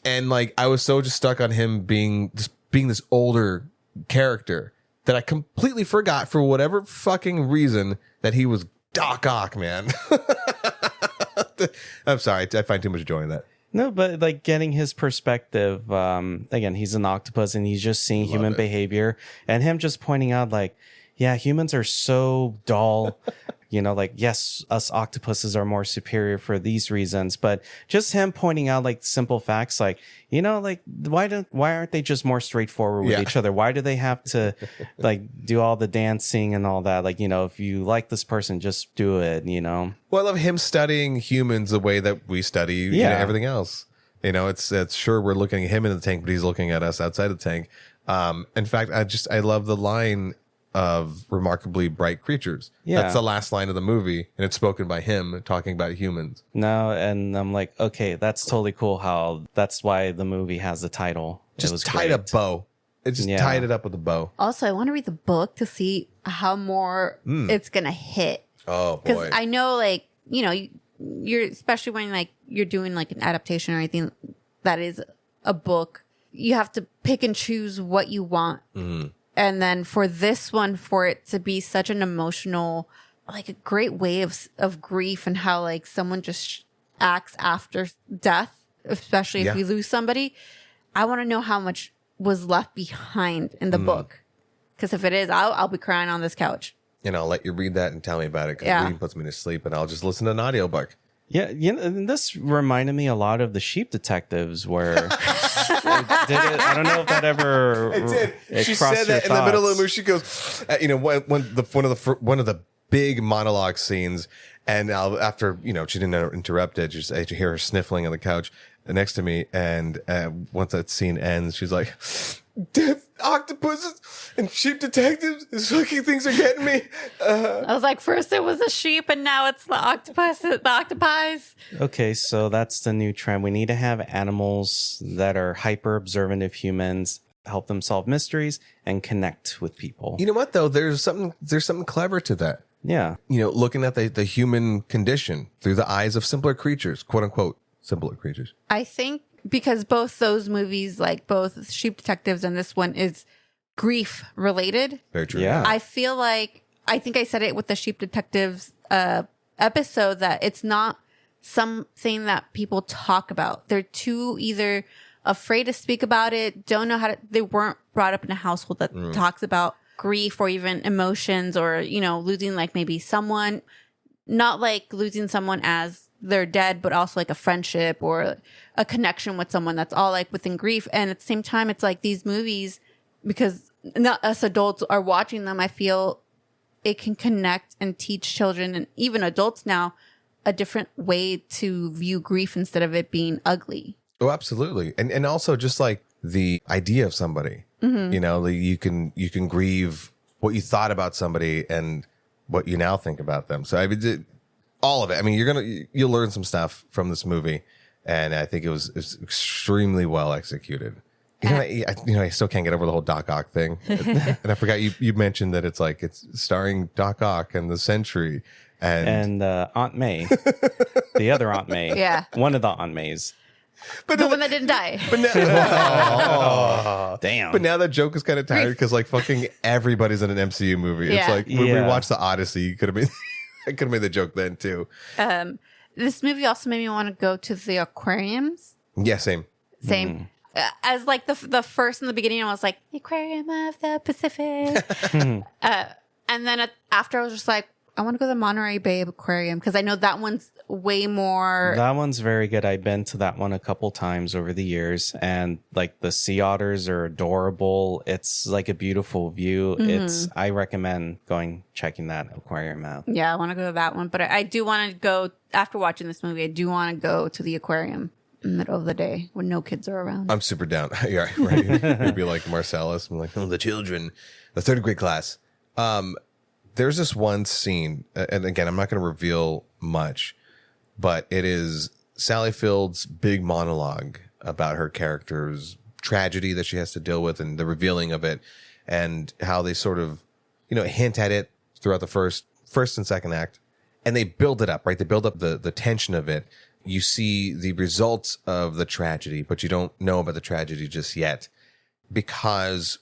like, I was so just stuck on him being this older character that I completely forgot for whatever fucking reason that he was Doc Ock, man. I'm sorry. I find too much joy in that. No, but like getting his perspective, again, he's an octopus and he's just seeing human behavior and him just pointing out like, yeah, humans are so dull. You know, like, yes, us octopuses are more superior for these reasons, but just him pointing out like simple facts, like, you know, like why aren't they just more straightforward with each other? Why do they have to like do all the dancing and all that? Like, you know, if you like this person, just do it, you know? Well, I love him studying humans the way that we study you know, everything else. You know, it's sure we're looking at him in the tank, but he's looking at us outside the tank. In fact, I love the line of remarkably bright creatures. Yeah. That's the last line of the movie, and it's spoken by him talking about humans. No, and I'm like, okay, that's totally cool how that's why the movie has the title. Just tied a bow. It just tied it up with a bow. Also, I want to read the book to see how more it's going to hit. Oh, boy. Because I know, like, you know, you're, especially when, like, you're doing, like, an adaptation or anything that is a book, you have to pick and choose what you want. Mm-hmm. And then for this one, for it to be such an emotional, like a great way of grief and how like someone just acts after death, especially if you lose somebody. I want to know how much was left behind in the book. Because if it is, I'll be crying on this couch. And I'll let you read that and tell me about it because reading puts me to sleep and I'll just listen to an audiobook. Yeah, you know, this reminded me a lot of the Sheep Detectives, where did it? I don't know if that ever. It did. She said that in the middle of the movie. She goes, you know, one of the big monologue scenes, and after you know she didn't interrupt it, I hear her sniffling on the couch next to me, and once that scene ends, she's like, "Death, octopuses, and sheep detectives. These fucking things are getting me." I was like, first it was a sheep, and now it's the octopi. Okay, so that's the new trend. We need to have animals that are hyper observant of humans, help them solve mysteries, and connect with people. You know what though? There's something clever to that. Yeah, you know, looking at the human condition through the eyes of simpler creatures, quote unquote, simpler creatures. I think because both those movies, like both Sheep Detectives and this one, is grief related. Very true. Yeah. I feel like, I think I said it with the Sheep Detectives episode, that it's not something that people talk about. They're too either afraid to speak about it, don't know how to, they weren't brought up in a household that talks about grief or even emotions, or, you know, losing like maybe someone, not like losing someone as they're dead, but also like a friendship or a connection with someone. That's all like within grief. And at the same time, it's like these movies, because not us adults are watching them, I feel it can connect and teach children and even adults now a different way to view grief instead of it being ugly. Oh, absolutely. And also just like the idea of somebody, you know, you can grieve what you thought about somebody and what you now think about them. So I mean, all of it. I mean, you'll learn some stuff from this movie, and I think it was extremely well executed. I still can't get over the whole Doc Ock thing. And I forgot you mentioned that it's starring Doc Ock and the Sentry and Aunt May, the other Aunt May. Yeah. One of the Aunt Mays. But the one that didn't die. But now, Damn. But now that joke is kind of tired because like fucking everybody's in an MCU movie. Yeah. It's like when we watched the Odyssey, you could have made I could have made the joke then too. This movie also made me want to go to the aquariums. Yeah, same. as like the first in the beginning, I was like, Aquarium of the Pacific. And then after I was just like, I want to go to the Monterey Bay Aquarium because I know that one's way more. That one's very good. I've been to that one a couple times over the years, and like the sea otters are adorable. It's like a beautiful view. I recommend checking that aquarium out. Yeah, I want to go to that one, but I do want to go after watching this movie. I do want to go to the aquarium in the middle of the day when no kids are around. I'm super down. Yeah, right. You'd be like Marcellus. I'm like, the children, the third grade class. There's this one scene, and again, I'm not going to reveal much, but it is Sally Field's big monologue about her character's tragedy that she has to deal with and the revealing of it, and how they sort of, hint at it throughout the first and second act, and they build it up, right? They build up the tension of it. You see the results of the tragedy, but you don't know about the tragedy just yet, because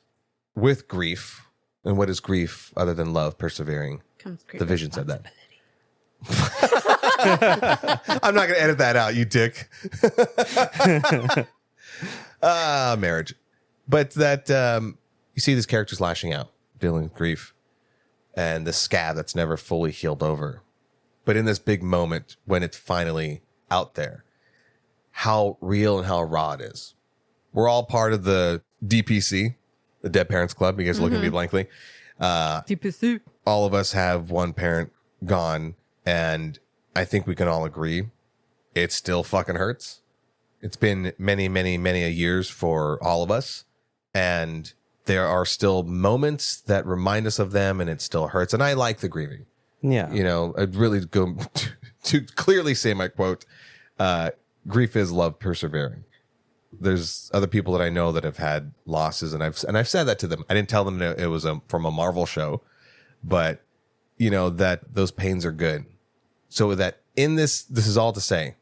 with grief. And what is grief other than love persevering? The Vision said that. I'm not going to edit that out, you dick. Marriage. But that you see these characters lashing out, dealing with grief, and the scab that's never fully healed over. But in this big moment, when it's finally out there, how real and how raw it is. We're all part of the DPC. The Dead Parents Club. You guys look at me blankly. DPC. All of us have one parent gone, and I think we can all agree it still fucking hurts. It's been many, many, many a years for all of us, and there are still moments that remind us of them, and it still hurts. And I like the grieving. Yeah. I'd really go to clearly say my quote, grief is love persevering. There's other people that I know that have had losses, and I've said that to them. I didn't tell them that it was from a Marvel show, but that those pains are good. So that in this is all to say,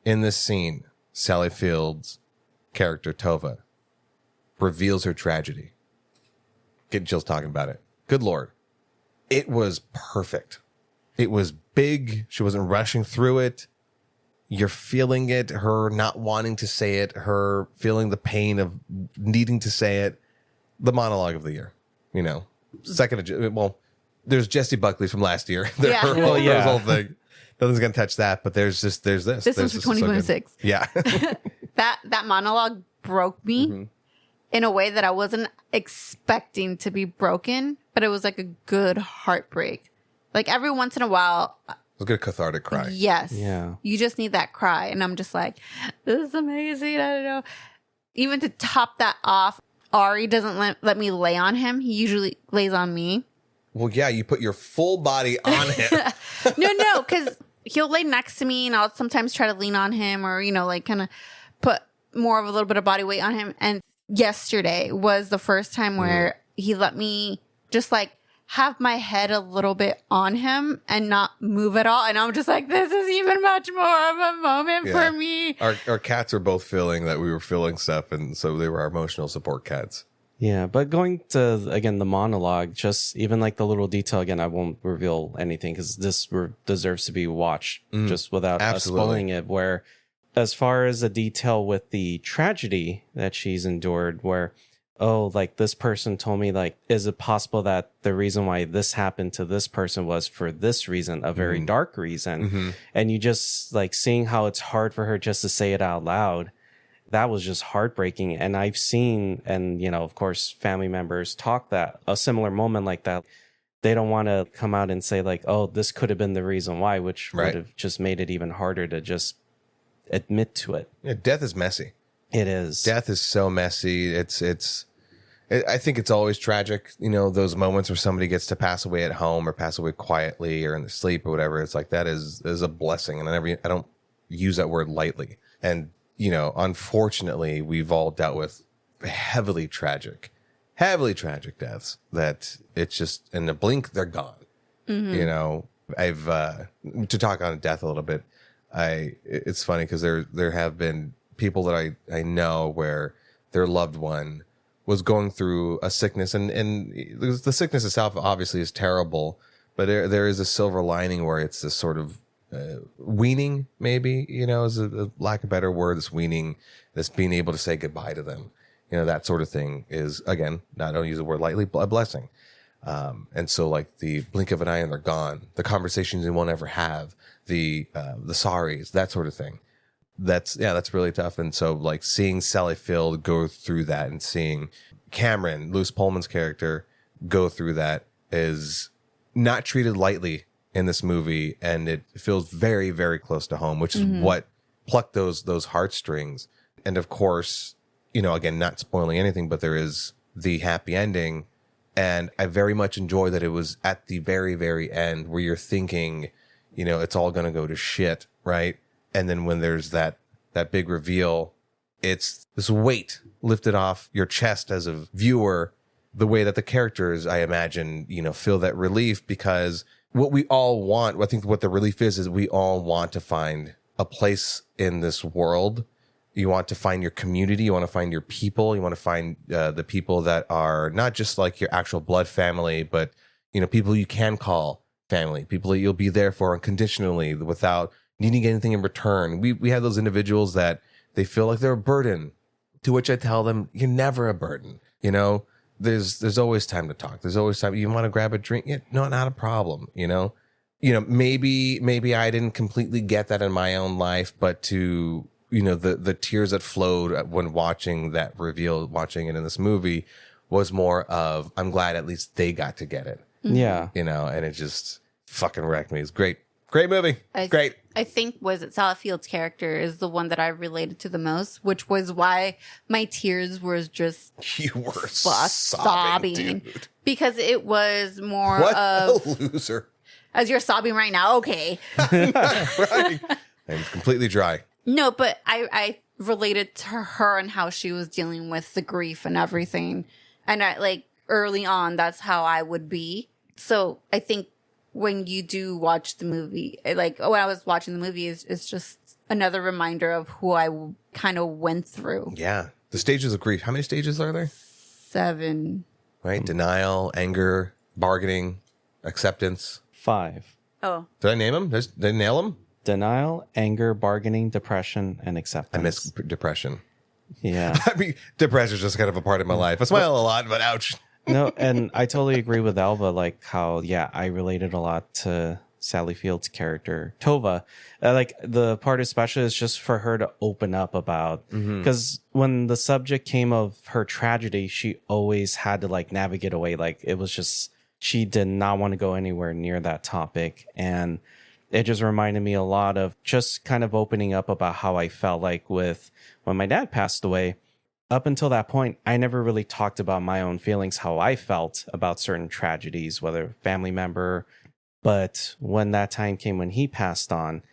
in this scene, Sally Field's character Tova reveals her tragedy. Getting chills talking about it. Good Lord, it was perfect. It was big. She wasn't rushing through it. You're feeling it, her not wanting to say it, her feeling the pain of needing to say it. The monologue of the year, there's Jessie Buckley from last year. Yeah. Her whole thing. Nothing's going to touch that, but there's this. This one's for 2026. So yeah. that monologue broke me in a way that I wasn't expecting to be broken, but it was like a good heartbreak. Like every once in a while, it was a good cathartic cry. Yes. Yeah. You just need that cry. And I'm just like, this is amazing. I don't know. Even to top that off, Ari doesn't let me lay on him. He usually lays on me. Well, yeah, you put your full body on him. No, because he'll lay next to me and I'll sometimes try to lean on him or, kind of put more of a little bit of body weight on him. And yesterday was the first time where he let me just have my head a little bit on him and not move at all. And I'm just like, this is even much more of a moment for me. Our cats are both feeling that we were feeling stuff. And so they were our emotional support cats. Yeah. But going to, again, the monologue, just even the little detail, again, I won't reveal anything because this deserves to be watched just without us spoiling it, where as far as the detail with the tragedy that she's endured, where this person told me, is it possible that the reason why this happened to this person was for this reason, a very dark reason? And you just seeing how it's hard for her just to say it out loud. That was just heartbreaking. And I've seen, and, of course, family members talk that a similar moment like that. They don't want to come out and say this could have been the reason why, which would have just made it even harder to just admit to it. Yeah, death is messy. It is. Death is so messy. I think it's always tragic, those moments where somebody gets to pass away at home or pass away quietly or in their sleep or whatever. It's that is a blessing. And I don't use that word lightly. And, unfortunately, we've all dealt with heavily tragic deaths that it's just in a blink, they're gone. I've, to talk on death a little bit, it's funny because there have been people that I know where their loved one was going through a sickness, and the sickness itself obviously is terrible, but there is a silver lining where it's this sort of weaning, maybe, is a lack of better word. This weaning, this being able to say goodbye to them, that sort of thing is, again, I don't use the word lightly, a blessing. And so like the blink of an eye and they're gone, the conversations they won't ever have, the sorries, that sort of thing. That's really tough. And so like seeing Sally Field go through that and seeing Cameron, Lewis Pullman's character, go through that is not treated lightly in this movie. And it feels very, very close to home, which is what plucked those heartstrings. And of course, again, not spoiling anything, but there is the happy ending. And I very much enjoy that it was at the very, very end where you're thinking, it's all going to go to shit, right? And then when there's that big reveal, it's this weight lifted off your chest as a viewer, the way that the characters, I imagine, feel that relief, because what we all want, I think what the relief is we all want to find a place in this world. You want to find your community. You want to find your people. You want to find the people that are not just like your actual blood family, but, people you can call family, people that you'll be there for unconditionally without needing anything in return. We have those individuals that they feel like they're a burden, to which I tell them, you're never a burden. There's always time to talk. There's always time. You want to grab a drink? Yeah, no, not a problem. Maybe I didn't completely get that in my own life, but to, the tears that flowed when watching that reveal, watching it in this movie was more of, I'm glad at least they got to get it. Yeah. And it just fucking wrecked me. It's great. Great movie. Great. I think Sally Field's character is the one that I related to the most, which was why my tears were just you were sobbing, dude. Because it was more what of a loser. As you're sobbing right now, okay. Right. I'm completely dry. No, but I related to her and how she was dealing with the grief and everything, and early on, that's how I would be. So I think when you do watch the movie, when I was watching the movie, it's just another reminder of who I kind of went through. Yeah. The stages of grief. How many stages are there? 7. Right? Denial, anger, bargaining, acceptance. 5. Oh. Did I name them? Did I nail them? Denial, anger, bargaining, depression, and acceptance. I miss depression. Yeah. I mean, depression is just kind of a part of my life. I smile a lot, but ouch. No, and I totally agree with Alva, like how, I related a lot to Sally Field's character, Tova. The part especially is just for her to open up about, because when the subject came of her tragedy, she always had to navigate away. It was just, she did not want to go anywhere near that topic. And it just reminded me a lot of just kind of opening up about how I felt with when my dad passed away. Up until that point, I never really talked about my own feelings, how I felt about certain tragedies, whether family member. But when that time came when he passed on,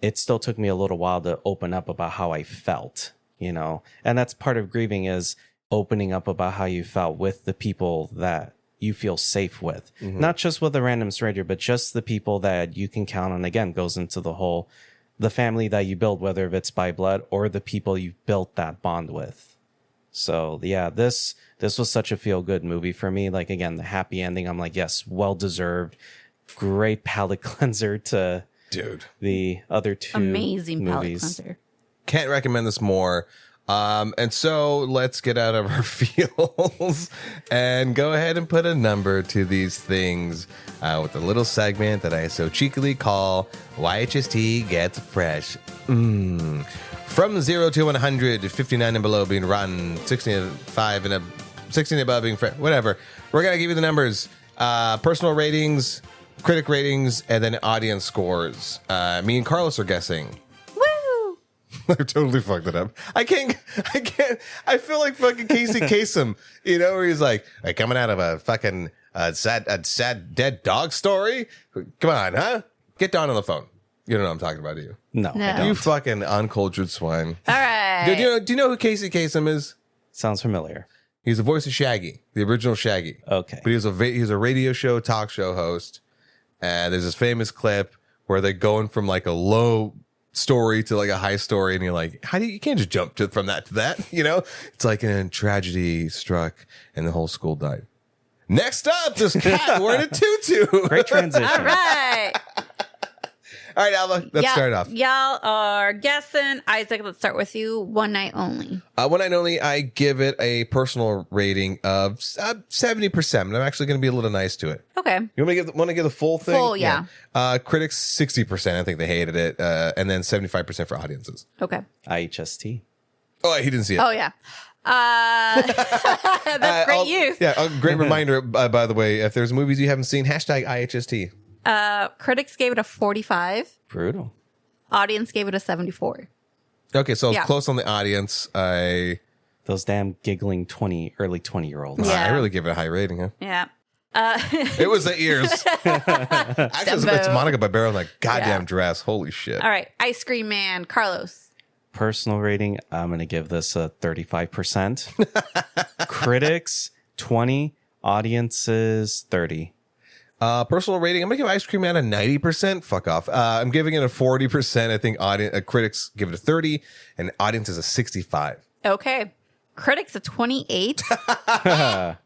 it still took me a little while to open up about how I felt, and that's part of grieving, is opening up about how you felt with the people that you feel safe with, not just with a random stranger, but just the people that you can count on. Again, goes into the family that you build, whether it's by blood or the people you've built that bond with. So this was such a feel good movie for me. Again, the happy ending, I'm yes, well deserved. Great palate cleanser to the other 2 amazing movies. palate cleanser. Can't recommend this more. And so let's get out of our feels and go ahead and put a number to these things with a little segment that I so cheekily call YHST Gets Fresh. From 0 to 100, 59 and below being rotten, 65 and 16 above being fresh, whatever. We're going to give you the numbers, personal ratings, critic ratings, and then audience scores. Me and Carlos are guessing. Woo! I totally fucked it up. I can't. I feel like fucking Casey Kasem, where he's like, hey, coming out of a fucking sad dead dog story. Come on, huh? Get Don on the phone. You don't know what I'm talking about, do you? No. No. I don't. You fucking uncultured swine. All right. Do you know who Casey Kasem is? Sounds familiar. He's the voice of Shaggy, the original Shaggy. Okay. But he's a radio show, talk show host. And there's this famous clip where they're going from a low story to a high story. And you're like, you can't just jump from that to that, It's a tragedy struck and the whole school died. Next up, this cat wearing a tutu. Great transition. All right. All right, Alva, let's start it off. Y'all are guessing. Isaac, let's start with you. One Night Only. One Night Only, I give it a personal rating of 70%. I'm actually going to be a little nice to it. Okay. You want to give the full thing? Full, yeah. Critics, 60%. I think they hated it. And then 75% for audiences. Okay. IHST. Oh, he didn't see it. Oh, yeah. That's great use. Yeah, a great reminder, by the way, if there's movies you haven't seen, hashtag IHST. Critics gave it a 45. Brutal. Audience gave it a 74. Okay, so I was close on the audience. Those damn giggling early 20-year-olds. Yeah. I really give it a high rating, huh? Yeah. It was the ears. Actually, it's Monica Barbero in that goddamn dress. Holy shit. All right. Ice Cream Man. Carlos. Personal rating, I'm going to give this a 35%. Critics, 20. Audiences, 30. Personal rating, I'm going to give Ice Cream Man a 90%. Fuck off. I'm giving it a 40%. I think critics give it a 30, and audience is a 65. Okay. Critics a 28. That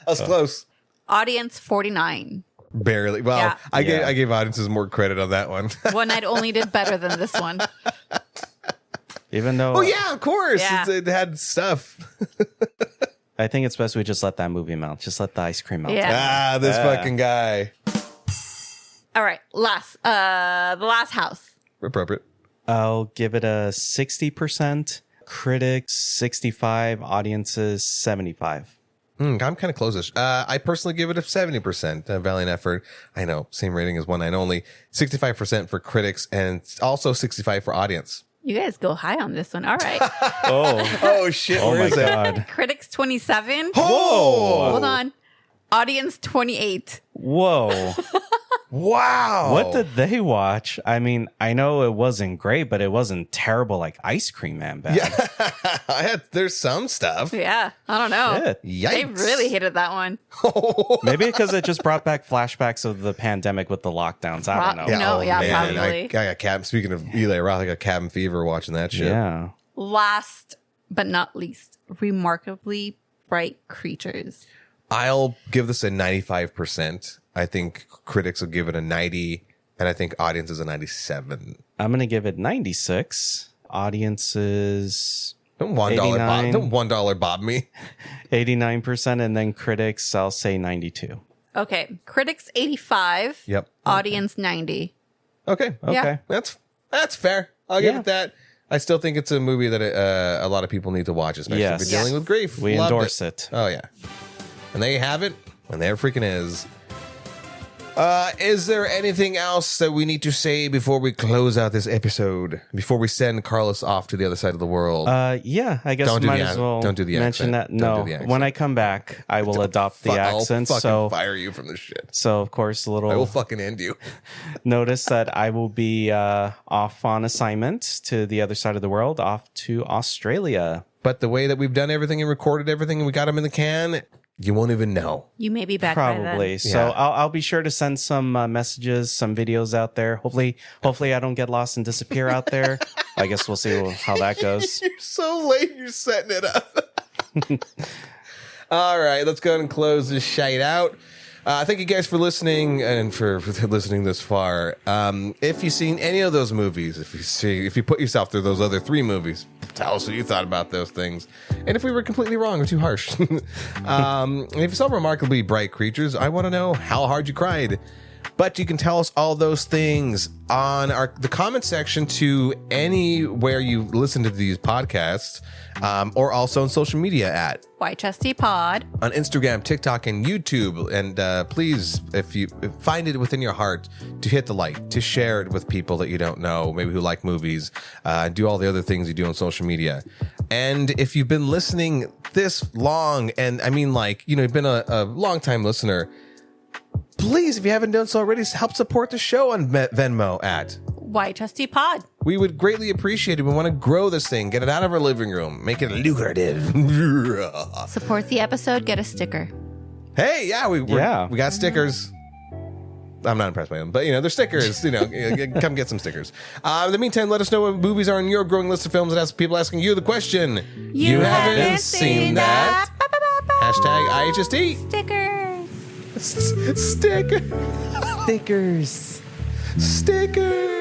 was close. Audience 49. Barely. Well, Yeah. I gave audiences more credit on that one. One Night Only did better than this one. Even though Oh yeah, of course. Yeah. It had stuff. I think it's best we just let that movie melt. Just let the ice cream melt. Yeah. This fucking guy. All right. The Last House. Appropriate. I'll give it a 60%. Critics, 65. Audiences, 75. I'm kind of close-ish. I personally give it a 70%. Valiant effort. I know, same rating as One Night Only. 65% for critics and also 65 for audience. You guys go high on this one. All right. Oh shit! Oh Where my is it? God. Critics 27. Oh! Hold on. Audience 28. Whoa. Wow! What did they watch? I mean, I know it wasn't great, but it wasn't terrible like Ice Cream Man bad. Yeah, there's some stuff. Yeah. I don't know. Shit. Yikes! They really hated that one. Maybe because it just brought back flashbacks of the pandemic with the lockdowns. I don't know. Yeah. No, yeah, man. probably. I got cabin. Speaking of Eli Roth, I got cabin fever watching that shit. Yeah. Last but not least, Remarkably Bright Creatures. I'll give this a 95%. I think critics will give it a 90, and I think audience is a 97. I'm going to give it 96. Audiences, Don't $1 bob. 89. Don't $1 bob me. 89%. And then critics, I'll say 92. Okay. Critics 85. Yep. Audience 90. Okay. Yeah. That's fair. I'll give Yeah. it that. I still think it's a movie that a lot of people need to watch, especially if Yes. you're dealing with grief. We Loved endorse it. Oh yeah. And there you have it. And there freaking is. Is there anything else that we need to say before we close out this episode? Before we send Carlos off to the other side of the world? Yeah, I guess Don't do might the as ac- well don't do the mention accent. that. Don't No, do the accent. when I come back, I will adopt the accent. I'll fucking So, fire you from this shit. so of course, a I will little fucking end you. notice that I will be off on assignment to the other side of the world, off to Australia. But the way that we've done everything and recorded everything and we got them in the can, you won't even know. You may be back by Probably. then. So Yeah. I'll be sure to send some messages, some videos out there. Hopefully I don't get lost and disappear out there. I guess we'll see how that goes. You're so late. You're setting it up. All right, let's go ahead and close this shite out. Thank you guys for listening and for listening this far. If you've seen any of those movies, if you put yourself through those other 3 movies, tell us what you thought about those things. And if we were completely wrong or too harsh. If you saw Remarkably Bright Creatures, I want to know how hard you cried. But you can tell us all those things on the comment section to anywhere you listen to these podcasts, or also on social media at YHST Pod. on Instagram, TikTok, and YouTube. And please, if you find it within your heart, to hit the like, to share it with people that you don't know, maybe who like movies, do all the other things you do on social media. And if you've been listening this long, and I mean, like, you've been a long time listener, please, if you haven't done so already, help support the show on Venmo at YHST Pod. We would greatly appreciate it. We want to grow this thing, get it out of our living room, make it lucrative. Support the episode, get a sticker. Hey, yeah, we Yeah. got stickers. I'm not impressed by them, but they're stickers. Come get some stickers. In the meantime, let us know what movies are on your growing list of films and ask people asking you the question. You haven't seen that. Hashtag IHST. Stickers. Stickers. Stickers. Stickers.